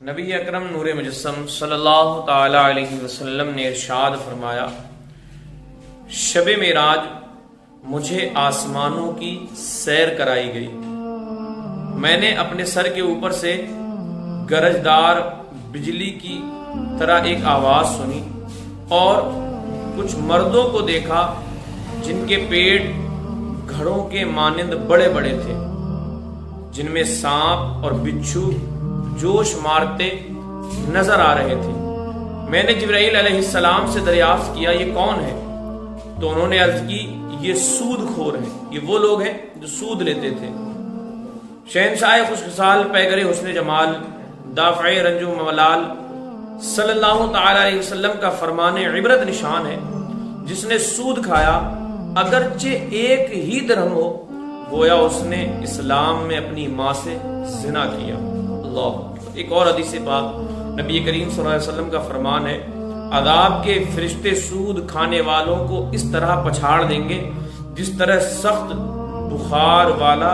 نبی اکرم نور مجسم صلی اللہ تعالی علیہ وسلم نے ارشاد فرمایا، شب معراج مجھے آسمانوں کی سیر کرائی گئی، میں نے اپنے سر کے اوپر سے گرجدار بجلی کی طرح ایک آواز سنی اور کچھ مردوں کو دیکھا جن کے پیٹ گھڑوں کے مانند بڑے بڑے تھے، جن میں سانپ اور بچھو جوش مارتے نظر آ رہے تھے۔ میں نے جبرائیل علیہ السلام سے دریافت کیا، یہ کون ہے؟ تو انہوں نے عرض کی، یہ سود خور ہیں، یہ وہ لوگ ہیں جو سود لیتے تھے۔ شہنشاہ خوش خصال پیگر حسن جمال دافع رنج و ملال صلی اللہ تعالی علیہ وسلم کا فرمان عبرت نشان ہے، جس نے سود کھایا اگرچہ ایک ہی درہم ہو، گویا اس نے اسلام میں اپنی ماں سے زنا کیا۔ اللہ۔ ایک اور حدیث پاک نبی کریم صلی اللہ علیہ وسلم کا فرمان ہے، عذاب کے فرشتے سود کھانے والوں کو اس طرح پچھاڑ دیں گے جس طرح سخت بخار والا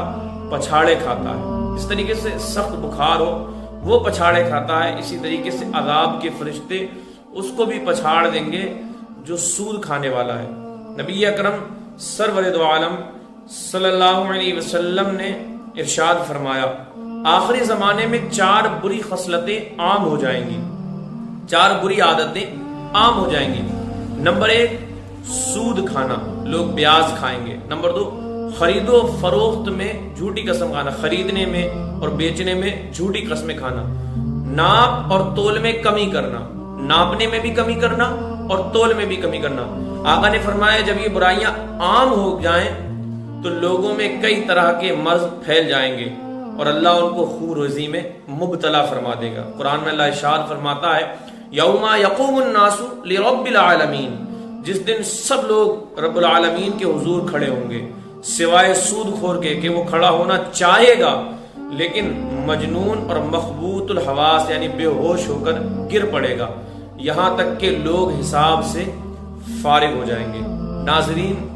پچھاڑے کھاتا ہے۔ اس طریقے سے سخت بخار ہو وہ پچھاڑے کھاتا ہے، اسی طریقے سے عذاب کے فرشتے اس کو بھی پچھاڑ دیں گے جو سود کھانے والا ہے۔ نبی اکرم سرور دو عالم صلی اللہ علیہ وسلم نے ارشاد فرمایا، آخری زمانے میں 4 بری خصلتیں عام ہو جائیں گی، 4 بری عادتیں عام ہو جائیں گی۔ نمبر 1 سود کھانا، لوگ بیاج کھائیں گے۔ نمبر 2 خرید و فروخت میں جھوٹی قسم کھانا، خریدنے میں اور بیچنے میں جھوٹی قسمیں کھانا۔ ناپ اور تول میں کمی کرنا، ناپنے میں بھی کمی کرنا اور تول میں بھی کمی کرنا۔ آقا نے فرمایا جب یہ برائیاں عام ہو جائیں تو لوگوں میں کئی طرح کے مرض پھیل جائیں گے اور اللہ ان کو خون ریزی میں مبتلا فرما دے گا۔ قرآن میں اللہ ارشاد فرماتا ہے، یوم یقوم الناس لرب العالمین، جس دن سب لوگ رب العالمین کے حضور کھڑے ہوں گے، سوائے سود خور کے کہ وہ کھڑا ہونا چاہے گا لیکن مجنون اور مخبوط الحواس یعنی بے ہوش ہو کر گر پڑے گا، یہاں تک کہ لوگ حساب سے فارغ ہو جائیں گے۔ ناظرین،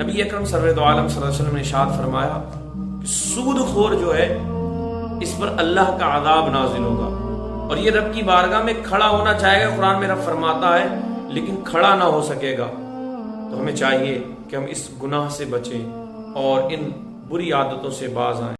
نبی اکرم سرور دو عالم صلی اللہ علیہ وسلم نے ارشاد فرمایا کہ سود خور جو ہے اس پر اللہ کا عذاب نازل ہوگا اور یہ رب کی بارگاہ میں کھڑا ہونا چاہے گا، قرآن میں رب فرماتا ہے، لیکن کھڑا نہ ہو سکے گا۔ تو ہمیں چاہیے کہ ہم اس گناہ سے بچیں اور ان بری عادتوں سے باز آئیں۔